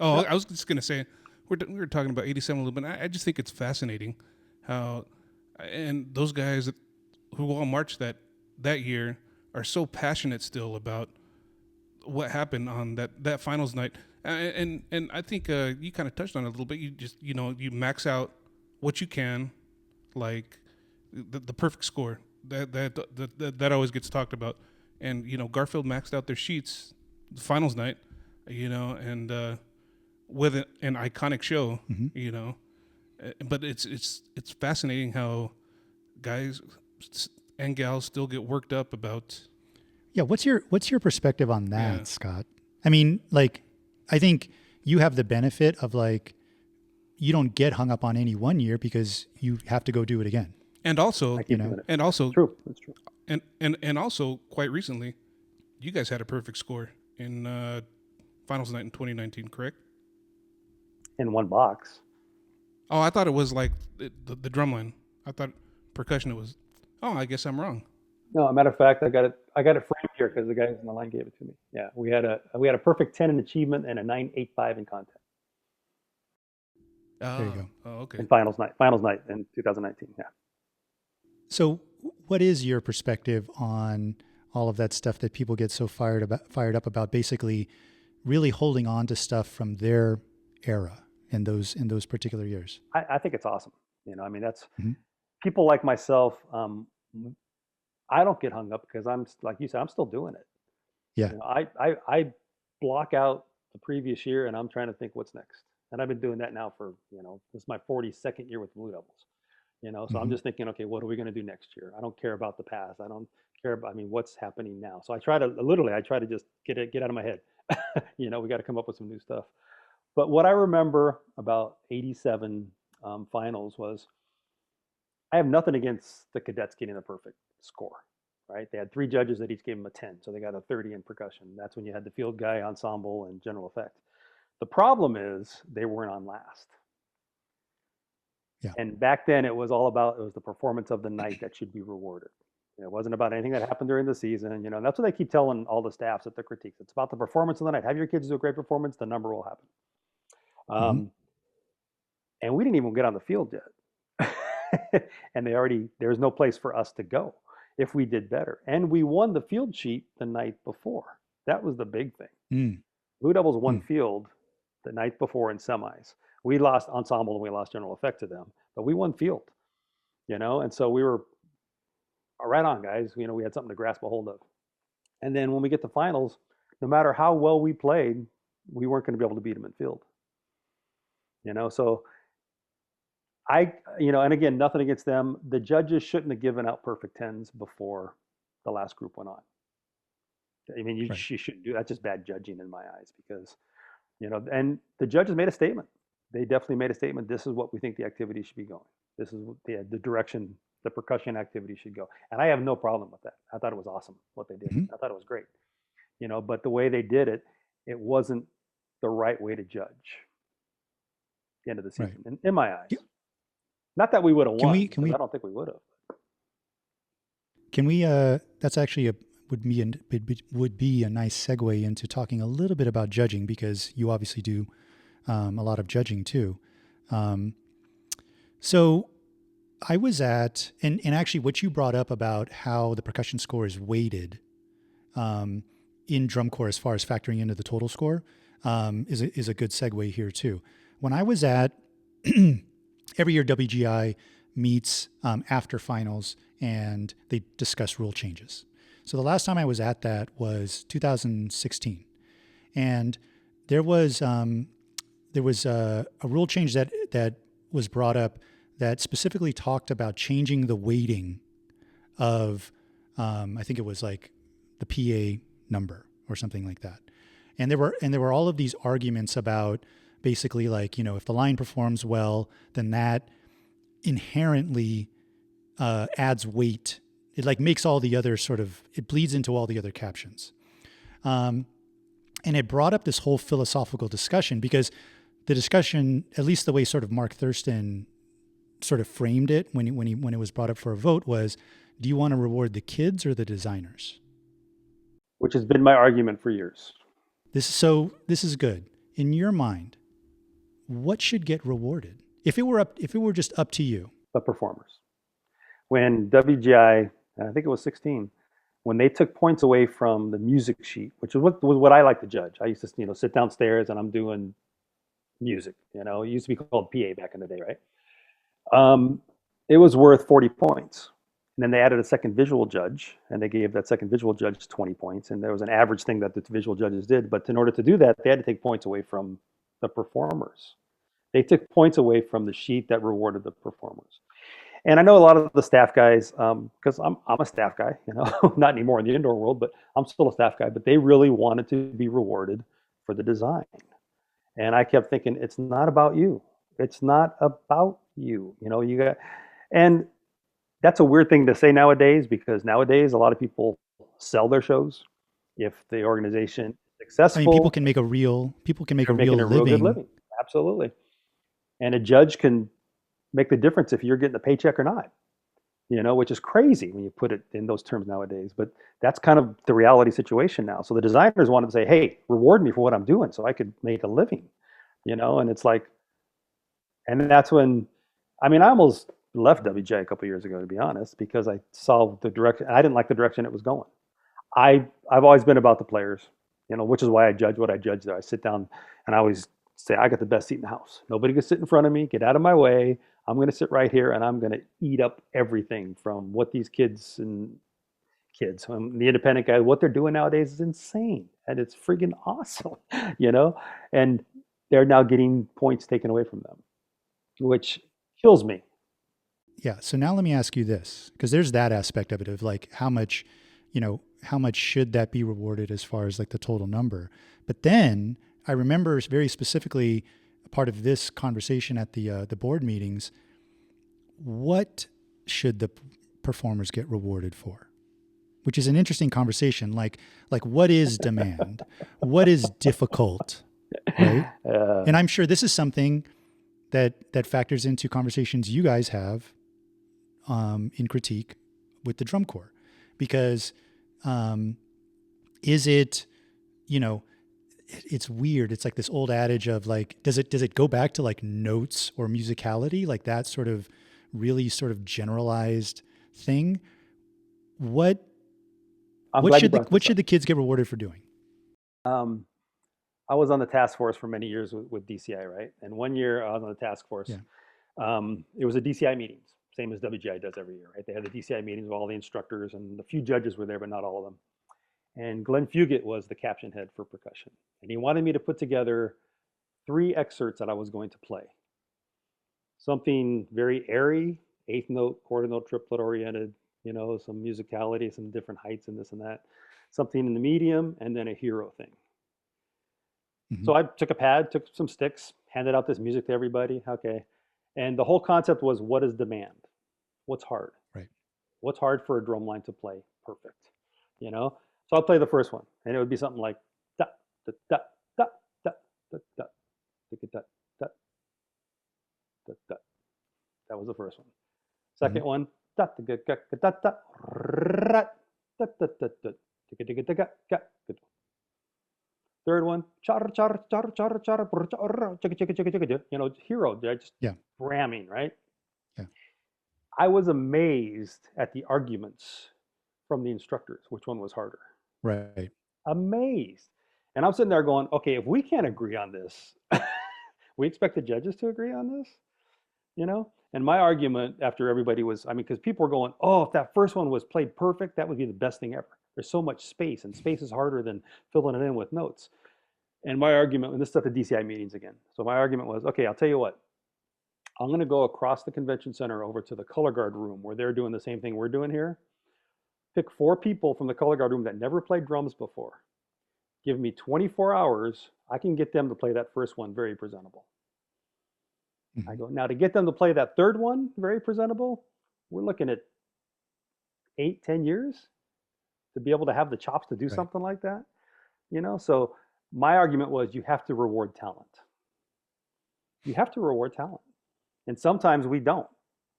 Oh, I was just gonna say we were talking about 87 a little bit. I just think it's fascinating how and those guys who all marched that year are so passionate still about what happened on that finals night. And I think you kind of touched on it a little bit. You just you max out what you can, like the perfect score that always gets talked about. And Garfield maxed out their sheets the finals night, and with an iconic show, But it's fascinating how guys and gals still get worked up about. Yeah, what's your perspective on that, Yeah. Scott? I mean, like, I think you have the benefit of like, you don't get hung up on any one year because you have to go do it again. And I also, keep doing it. and also, True. That's true. and also, quite recently, you guys had a perfect score in finals night in 2019, correct? In one box. Oh, I thought it was like the drum line. I thought percussion. It was. Oh, I guess I'm wrong. No, a matter of fact, I got it framed here because the guys in the line gave it to me. Yeah, we had a perfect 10 in achievement and a 9.85 in content Oh, There you go. Oh, okay. in finals night in 2019. Yeah. So, what is your perspective on all of that stuff that people get so fired up about? Basically, really holding on to stuff from their era in those particular years. I think it's awesome. I mean, that's Mhm. people like myself. I don't get hung up because I'm like you said, I'm still doing it. Yeah. I block out the previous year and I'm trying to think what's next. And I've been doing that now for this is my 42nd year with the Blue Devils. So I'm Mhm. just thinking, okay, what are we going to do next year? I don't care about the past. I don't care about. I mean, what's happening now? So I try to just get out of my head. We got to come up with some new stuff. But what I remember about '87 finals was I have nothing against the cadets getting the perfect score, right? They had three judges that each gave them a 10, so they got a 30 in percussion. That's when you had the field guy, ensemble, and general effect. The problem is they weren't on last. Yeah. And back then it was the performance of the night that should be rewarded. It wasn't about anything that happened during the season, and that's what they keep telling all the staffs at the critiques. It's about the performance of the night. Have your kids do a great performance, the number will happen. Mhm. And we didn't even get on the field yet. And there's no place for us to go if we did better. And we won the field sheet the night before. That was the big thing. Mm. Blue Devils won Mm. field the night before in semis. We lost ensemble and we lost general effect to them, but we won field, and so we were right on, guys. We had something to grasp a hold of. And then when we get to finals, no matter how well we played, we weren't going to be able to beat them in field. So and again, nothing against them. The judges shouldn't have given out perfect tens before the last group went on. I mean, you Right. shouldn't do that. That's just bad judging in my eyes because, and the judges made a statement. They definitely made a statement. This is what we think the activity should be going. This is the direction the percussion activity should go. And I have no problem with that. I thought it was awesome what they did. Mhm. I thought it was great. But the way they did it, it wasn't the right way to judge the end of the Right. season, in my eyes. Yeah. Not that we would have Can won, we- because I don't think we would have. Can we? That's actually would be a nice segue into talking a little bit about judging, because you obviously do a lot of judging too. So I was at, and actually what you brought up about how the percussion score is weighted in drum corps as far as factoring into the total score is a good segue here too. When I was at every year WGI meets after finals and they discuss rule changes. So the last time I was at that was 2016, and there was a rule change that was brought up that specifically talked about changing the weighting of I think it was like the PA number or something like that. And there were all of these arguments about basically like, if the line performs well, then that inherently adds weight. It like makes all the other it bleeds into all the other captions. And it brought up this whole philosophical discussion, because the discussion, at least the way sort of Mark Thurston sort of framed it when it was brought up for a vote, was, do you want to reward the kids or the designers? Which has been my argument for years. This is good. in your mind, what should get rewarded? If it were just up to you. The performers. When WGI, I think it was 16, when they took points away from the music sheet, which was what I like to judge. I used to, sit downstairs and I'm doing music. It used to be called PA back in the day, right? It was worth 40 points. And then they added a second visual judge, and they gave that second visual judge 20 points. And there was an average thing that the visual judges did. But in order to do that, they had to take points away from the performers. They took points away from the sheet that rewarded the performers. And I know a lot of the staff guys, because I'm a staff guy, not anymore in the indoor world, but I'm still a staff guy. But they really wanted to be rewarded for the design. And I kept thinking, it's not about you. It's not about you. And that's a weird thing to say nowadays, because nowadays a lot of people sell their shows. If the organization is successful, I mean, people can make a real good living. Absolutely. And a judge can make the difference if you're getting a paycheck or not, which is crazy when you put it in those terms nowadays. But that's kind of the reality situation now. So the designers wanted to say, hey, reward me for what I'm doing so I could make a living, and it's like, and that's when, I almost left WJ a couple of years ago, to be honest, because I saw the direction. I didn't like the direction it was going. I've always been about the players, which is why I judge what I judge there. I sit down and I always say, I got the best seat in the house. Nobody can sit in front of me. Get out of my way. I'm going to sit right here and I'm going to eat up everything from what these kids, the independent guys, what they're doing nowadays is insane. And it's friggin' awesome, and they're now getting points taken away from them, which kills me. Yeah. So now let me ask you this, because there's that aspect of it of like how much should that be rewarded as far as like the total number. But then I remember very specifically a part of this conversation at the board meetings. What should the performers get rewarded for? Which is an interesting conversation. Like what is demand? What is difficult? Right. And I'm sure this is something that factors into conversations you guys have in critique with the drum corps, because is it, it's weird. It's like this old adage of like, does it go back to like notes or musicality, like that sort of really sort of generalized thing? What should the kids get rewarded for doing? I was on the task force for many years with DCI, right? And one year I was on the task force. Yeah. It was a DCI meetings, same as WGI does every year, right? They had the DCI meetings with all the instructors, and a few judges were there, but not all of them. And Glenn Fugit was the caption head for percussion. And he wanted me to put together 3 excerpts that I was going to play. Something very airy, 8th note, quarter note, triplet oriented, some musicality, some different heights and this and that. Something in the medium, and then a hero thing. Mm-hmm. So I took a pad, took some sticks, handed out this music to everybody. Okay. And the whole concept was, what is demand? What's hard? Right. What's hard for a drum line to play perfect? So I'll play the first one, and it would be something like da da da da da da da da da da da. That was the first one. Second one, da da da da da da da da da da. Third one, char char char char char chicka chicka chicka chicka. Hero, they're just ramming, right? Yeah. I was amazed at the arguments from the instructors, which one was harder. Right. Amazed. And I'm sitting there going, okay, if we can't agree on this, we expect the judges to agree on this, And my argument after everybody was, because people were going, oh, if that first one was played perfect, that would be the best thing ever. There's so much space, and space is harder than filling it in with notes. And my argument, and this is at the DCI meetings again. So my argument was, okay, I'll tell you what. I'm going to go across the convention center over to the color guard room where they're doing the same thing we're doing here. Pick 4 people from the color guard room that never played drums before. Give me 24 hours. I can get them to play that first one very presentable. Mm-hmm. I go, now to get them to play that third one very presentable, we're looking at 8-10 years to be able to have the chops to do something like that. So my argument was, you have to reward talent. You have to reward talent. And sometimes we don't.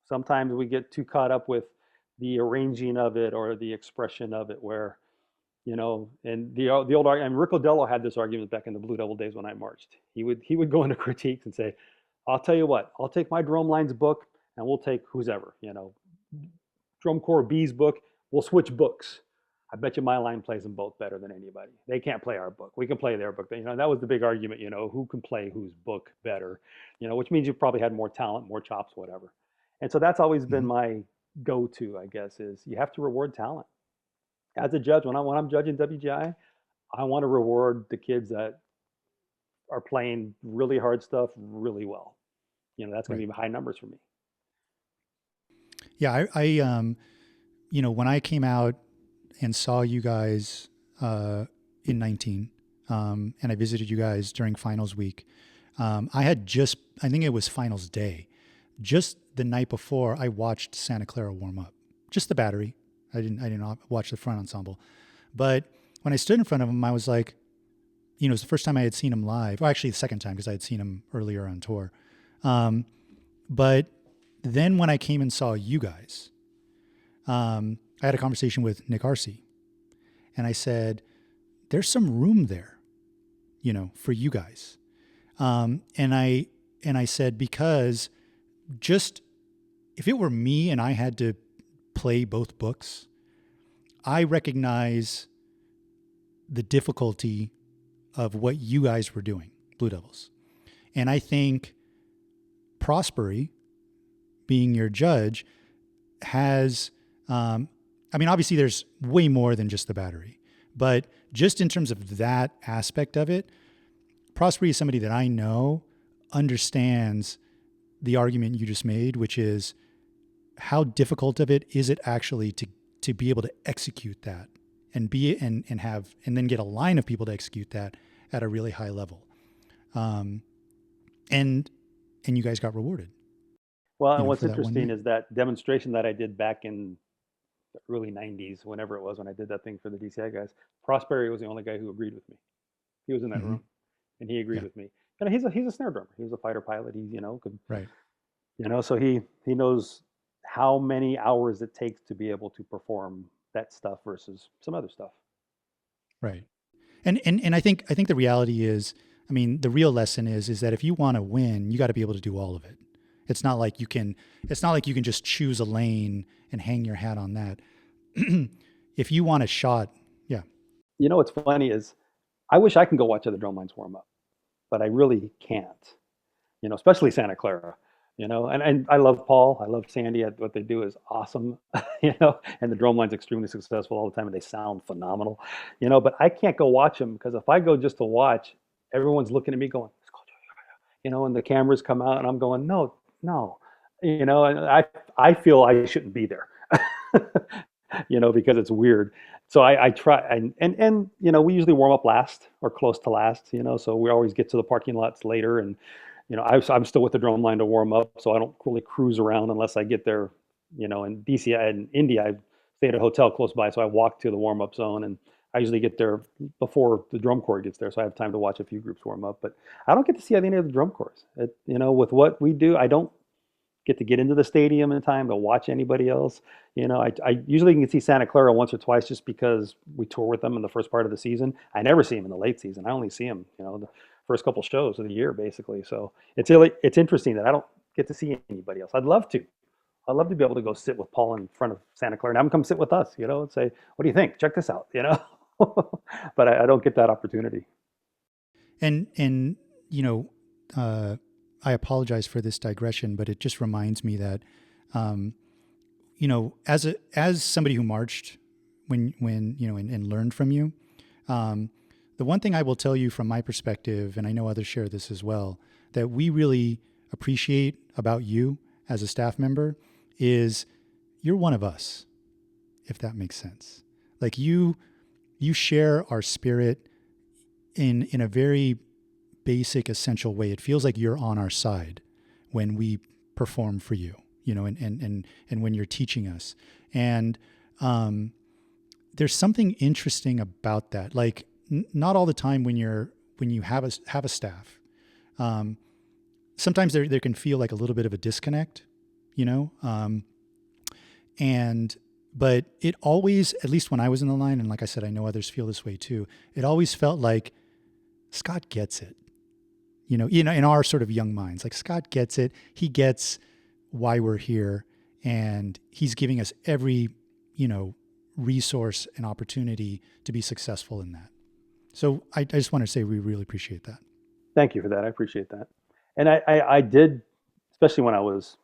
Sometimes we get too caught up with the arranging of it or the expression of it, where And the old argument, and Rick Odello had this argument back in the Blue Devil days when I marched. He would go into critiques and say, "I'll tell you what, I'll take my drum lines book, and we'll take who's ever, Drum Corps B's book. We'll switch books. I bet you my line plays them both better than anybody. They can't play our book. We can play their book. That was the big argument. Who can play whose book better? Which means you probably had more talent, more chops, whatever. And so that's always been Mhm. my go-to, I guess, is you have to reward talent. As a judge, when I'm judging WGI, I want to reward the kids that are playing really hard stuff really well. That's going Right. to be high numbers for me. Yeah. When I came out and saw you guys in 19, and I visited you guys during finals week, I think it was finals day. Just the night before, I watched Santa Clara warm up. Just the battery. I didn't watch the front ensemble. But when I stood in front of him, I was like, it was the first time I had seen him live. Well, actually, the second time because I had seen him earlier on tour. But then when I came and saw you guys, I had a conversation with Nick Arce, and I said, "There's some room there, for you guys." And I said, because just if it were me and I had to play both books, I recognize the difficulty of what you guys were doing, Blue Devils. And I think Prospery, being your judge, has, obviously there's way more than just the battery, but just in terms of that aspect of it, Prospery is somebody that I know understands the argument you just made, which is how difficult of it is it actually to be able to execute that and then get a line of people to execute that at a really high level. And you guys got rewarded. Well, and what's for that one interesting year. is that demonstration that I did back in the early 90s, whenever it was when I did that thing for the DCI guys, Prosperity was the only guy who agreed with me. He was in that Mhm. room and he agreed Yeah. with me. And he's a snare drummer. He was a fighter pilot. He, could, Right. so he knows how many hours it takes to be able to perform that stuff versus some other stuff. Right. And I think the reality is, the real lesson is that if you want to win, you got to be able to do all of it. It's not like you can just choose a lane and hang your hat on that. If you want a shot, yeah. What's funny is I wish I can go watch other drum lines warm up, but I really can't. Especially Santa Clara. And I love Paul. I love Sandy. What they do is awesome. And the drum line's extremely successful all the time, and they sound phenomenal. But I can't go watch them because if I go just to watch, everyone's looking at me going, and the cameras come out, and I'm going, no, and I feel I shouldn't be there, because it's weird. So I try, and we usually warm up last or close to last, so we always get to the parking lots later, and I'm still with the drum line to warm up, so I don't really cruise around unless I get there. In DC and India, I stay at a hotel close by, so I walk to the warm up zone, and I usually get there before the drum corps gets there, so I have time to watch a few groups warm up. But I don't get to see any of the drum corps. With what we do, I don't get into the stadium in time to watch anybody else. I usually can see Santa Clara once or twice just because we tour with them in the first part of the season. I never see them in the late season. I only see them, the first couple shows of the year, basically. So it's interesting that I don't get to see anybody else. I'd love to. I'd love to be able to go sit with Paul in front of Santa Clara and have him come sit with us, and say, "What do you think? Check this out," But I don't get that opportunity. And I apologize for this digression, but it just reminds me that, as somebody who marched when and learned from you, the one thing I will tell you from my perspective, and I know others share this as well, that we really appreciate about you as a staff member is you're one of us, if that makes sense. Like you share our spirit in a very basic, essential way. It feels like you're on our side when we perform for you, and when you're teaching us. And there's something interesting about that. Like not all the time when you have a staff, sometimes there can feel like a little bit of a disconnect, and but it always, at least when I was in the line, and like I said, I know others feel this way too, it always felt like Scott gets it. In our sort of young minds, like Scott gets it. He gets why we're here, and he's giving us every, resource and opportunity to be successful in that. So I just want to say we really appreciate that. Thank you for that. I appreciate that. And I did, especially when I was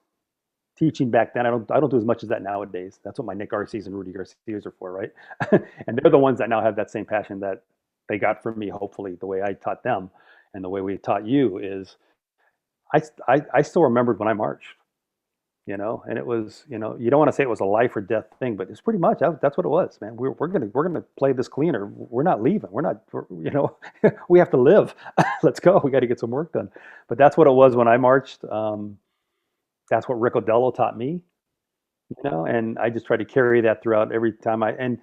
teaching back then. I don't do as much as that nowadays. That's what my Nick Garcias and Rudy Garcias are for, right? And they're the ones that now have that same passion that they got from me. Hopefully, the way I taught them and the way we taught you is, I still remembered when I marched, and it was, you don't want to say it was a life or death thing, but it's pretty much that's what it was, man. We're gonna play this cleaner. We're not leaving. We have to live. Let's go. We got to get some work done. But that's what it was when I marched. That's what Rick Odello taught me, and I just try to carry that throughout every time and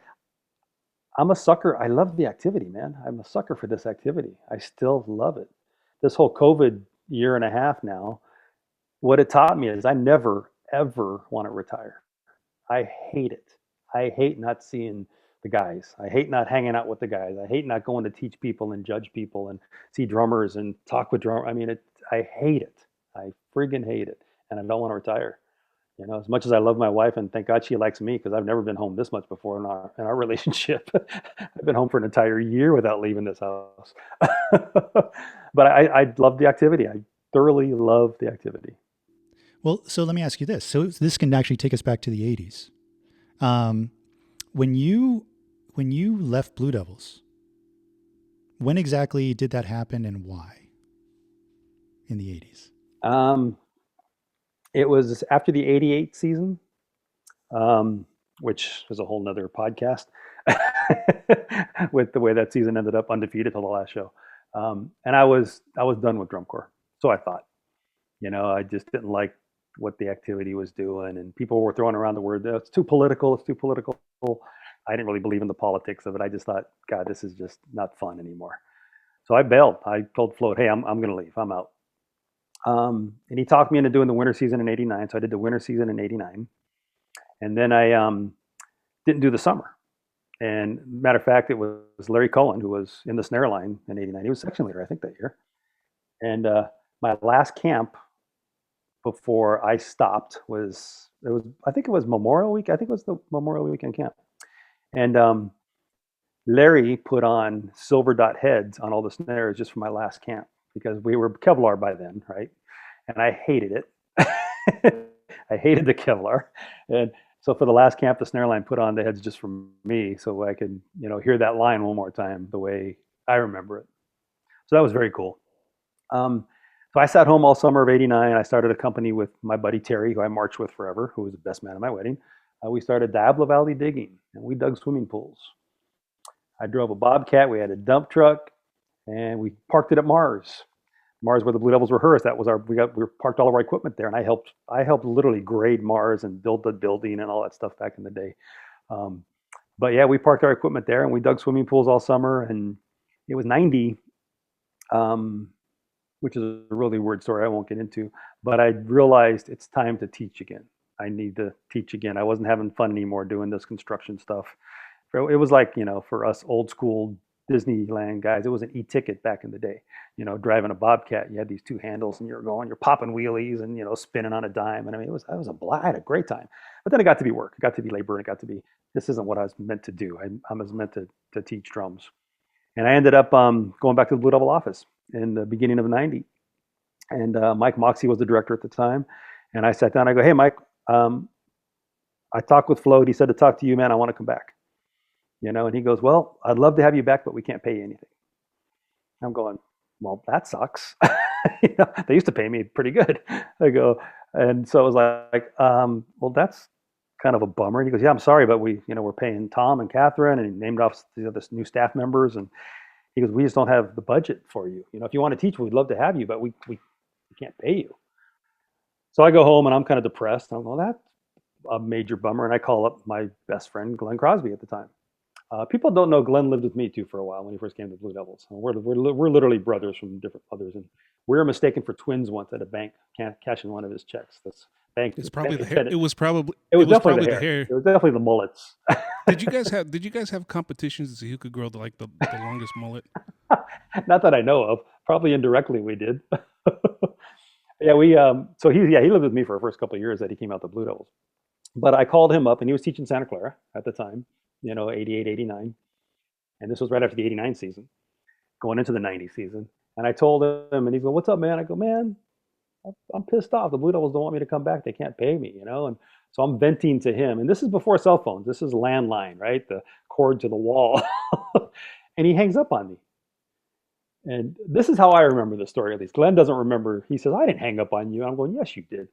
I'm a sucker. I love the activity, man. I'm a sucker for this activity. I still love it. This whole COVID year and a half now, what it taught me is I never, ever want to retire. I hate it. I hate not seeing the guys. I hate not hanging out with the guys. I hate not going to teach people and judge people and see drummers and talk with drummers. I mean, I hate it. I friggin' hate it. And I don't want to retire. As much as I love my wife, and thank God she likes me, because I've never been home this much before in our relationship. I've been home for an entire year without leaving this house. But I love the activity. I thoroughly love the activity. Well, so let me ask you this. So this can actually take us back to the 80s. When you left Blue Devils, when exactly did that happen and why in the 80s? It was after the 88 season, which is a whole nother podcast with the way that season ended up undefeated till the last show. And I was done with drum corps. So I thought, I just didn't like what the activity was doing, and people were throwing around the word, it's too political. It's too political. I didn't really believe in the politics of it. I just thought, God, this is just not fun anymore. So I bailed. I told Float, hey, I'm going to leave. I'm out. And he talked me into doing the winter season in 89. So I did the winter season in 89. And then I didn't do the summer. And matter of fact, it was Larry Cohen, who was in the snare line in 89. He was section leader, I think, that year. And my last camp before I stopped I think it was Memorial Week. I think it was the Memorial Weekend camp. And Larry put on silver dot heads on all the snares just for my last camp, because we were Kevlar by then, right? And I hated it. I hated the Kevlar. And so for the last camp, the snare line put on the heads just for me, so I could, hear that line one more time the way I remember it. So that was very cool. So I sat home all summer of 89. I started a company with my buddy Terry, who I marched with forever, who was the best man at my wedding. We started Diablo Valley Digging, and we dug swimming pools. I drove a Bobcat. We had a dump truck, and we parked it at Mars, where the Blue Devils rehearsed. That was we parked all of our equipment there, and I helped literally grade Mars and build the building and all that stuff back in the day. But yeah, we parked our equipment there, and we dug swimming pools all summer. And it was 90, which is a really weird story I won't get into. But I realized it's time to teach again. I need to teach again. I wasn't having fun anymore doing this construction stuff. It was like, for us old school Disneyland guys, it was an e-ticket back in the day. Driving a Bobcat, you had these two handles, and you're popping wheelies and spinning on a dime. And I mean, I had a great time. But then it got to be work. It got to be labor. And it got to be, this isn't what I was meant to do. I was meant to teach drums. And I ended up going back to the Blue Devil office in the beginning of 90. And Mike Moxie was the director at the time. And I sat down. I go, hey, Mike, I talked with Float. He said to talk to you, man. I want to come back. And he goes, well, I'd love to have you back, but we can't pay you anything. I'm going, well, that sucks. They used to pay me pretty good. I go, and so it was like, well, that's kind of a bummer. And he goes, yeah, I'm sorry, but we're paying Tom and Catherine, and he named off the new staff members. And he goes, we just don't have the budget for you. If you want to teach, we'd love to have you, but we can't pay you. So I go home and I'm kind of depressed. I'm going, well, that's a major bummer. And I call up my best friend, Glenn Crosby, at the time. People don't know Glenn lived with me too for a while when he first came to Blue Devils. We're literally brothers from different mothers, and We were mistaken for twins once at a bank, cashing one of his checks. This bank, It's the probably bank the had hair. said It was probably it it was was definitely probably the the hair. hair. It was definitely the mullets. Did you guys have competitions to see who could grow the longest mullet? Not that I know of. Probably indirectly we did. Yeah, we so he lived with me for the first couple of years that he came out the Blue Devils. But I called him up and he was teaching Santa Clara at the time, 88, 89. And this was right after the 89 season, going into the 90 season. And I told him, and he's going, "What's up, man?" I go, "Man, I'm pissed off. The Blue Devils don't want me to come back. They can't pay me. And so I'm venting to him. And this is before cell phones. This is landline, right? The cord to the wall. And he hangs up on me. And this is how I remember the story, at least. Glenn doesn't remember. He says, "I didn't hang up on you." I'm going, "Yes, you did."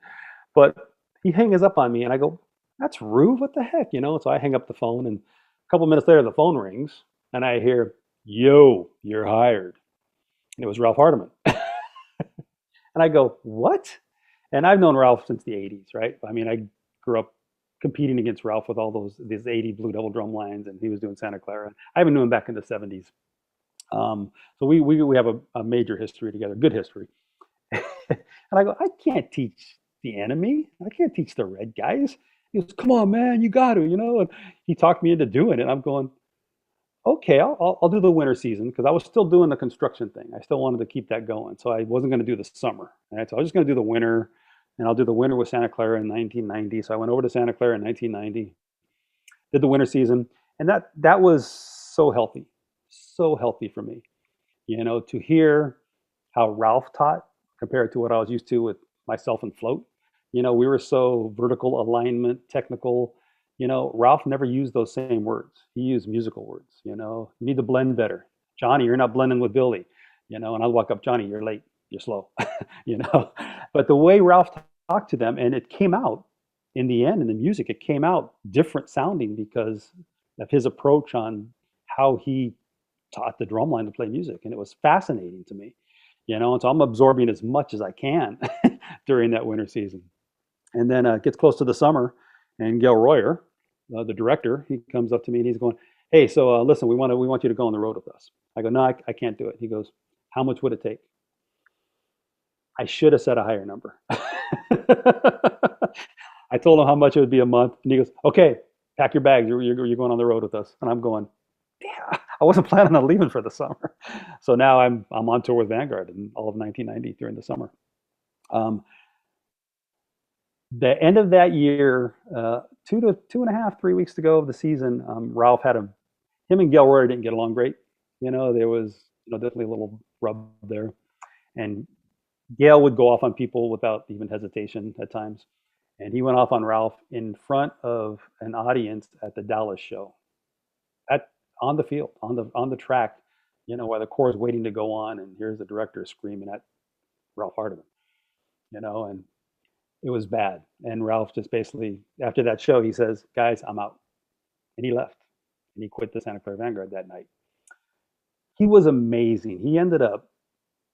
But he hangs up on me, and I go, "That's rude. What the heck?" So I hang up the phone, and a couple minutes later, the phone rings, and I hear, "Yo, you're hired." And it was Ralph Hardiman. And I go, "What?" And I've known Ralph since the 80s, right? I mean, I grew up competing against Ralph with all these 80 Blue Devil drum lines, and he was doing Santa Clara. I even knew him back in the 70s. So we have a major history together, good history. And I go, "I can't teach the enemy. I can't teach the red guys." He goes, "Come on, man, you got to. And he talked me into doing it. And I'm going, "Okay, I'll do the winter season," because I was still doing the construction thing. I still wanted to keep that going. So I wasn't going to do the summer. Right? So I was just going to do the winter, and I'll do the winter with Santa Clara in 1990. So I went over to Santa Clara in 1990, did the winter season, and that was so healthy for me. To hear how Ralph taught compared to what I was used to with myself and Float. We were so vertical alignment, technical. Ralph never used those same words. He used musical words. You need to blend better. "Johnny, you're not blending with Billy." And I'll walk up, "Johnny, you're late. You're slow." you know. But the way Ralph talked to them, and it came out in the end in the music, it came out different sounding because of his approach on how he taught the drumline to play music, and it was fascinating to me. And so I'm absorbing as much as I can during that winter season. And then it gets close to the summer, and Gail Royer, the director, he comes up to me and he's going, "Hey, so listen, we want you to go on the road with us." I go, "No, I can't do it." He goes, "How much would it take?" I should have said a higher number. I told him how much it would be a month, and he goes, "Okay, pack your bags. You're going on the road with us." And I'm going, "Yeah, I wasn't planning on leaving for the summer." So now I'm on tour with Vanguard in all of 1990 during the summer. The end of that year, 2.5, 3 weeks to go of the season, Ralph had him and Gail Royer didn't get along great. There was definitely a little rub there, and Gail would go off on people without even hesitation at times, and he went off on Ralph in front of an audience at the Dallas show, on the field, on the track, while the choir is waiting to go on, and here's the director screaming at Ralph Hardiman, and it was bad. And Ralph just basically, after that show, he says, "Guys, I'm out." And he left. And he quit the Santa Clara Vanguard that night. He was amazing.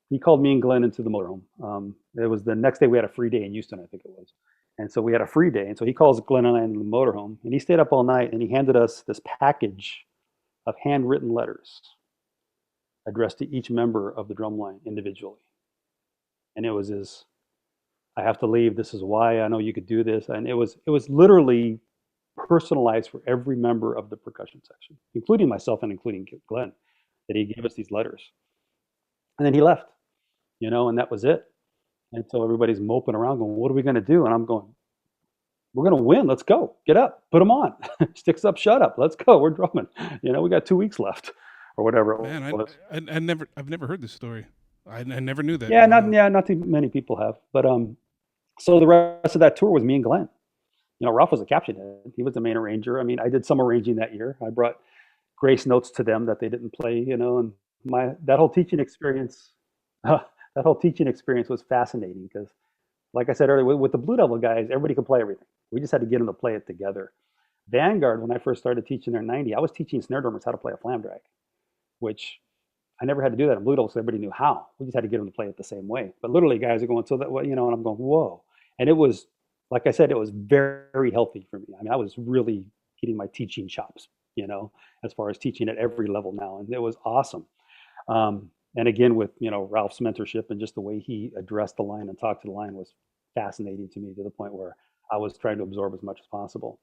He called me and Glenn into the motorhome. It was the next day we had a free day in Houston, I think it was. And so we had a free day. And so he calls Glenn and I into the motorhome. And he stayed up all night and he handed us this package of handwritten letters addressed to each member of the drumline individually. And it was his, "I have to leave. This is why. I know you could do this." And it was literally personalized for every member of the percussion section, including myself and including Glenn, that he gave us these letters. And then he left, and that was it. And so everybody's moping around going, "What are we going to do?" And I'm going, "We're going to win. Let's go. Get up. Put them on. Sticks up, shut up. Let's go. We're drumming. We got 2 weeks left," or whatever it Man, was. I've never heard this story. I never knew that. Yeah, not too many people have. But so the rest of that tour was me and Glenn. Ralph was the caption. He was the main arranger. I mean, I did some arranging that year. I brought grace notes to them that they didn't play, and that whole teaching experience, was fascinating because, like I said earlier, with the Blue Devil guys, everybody could play everything. We just had to get them to play it together. Vanguard, when I first started teaching there in 90, I was teaching snare drummers how to play a flam drag, which I never had to do that in Blue Devil, so everybody knew how. We just had to get them to play it the same way. But literally, guys are going, "So that, and I'm going, whoa." And it was, like I said, it was very healthy for me. I mean, I was really getting my teaching chops, as far as teaching at every level now. And it was awesome. And again, with Ralph's mentorship and just the way he addressed the line and talked to the line was fascinating to me, to the point where I was trying to absorb as much as possible.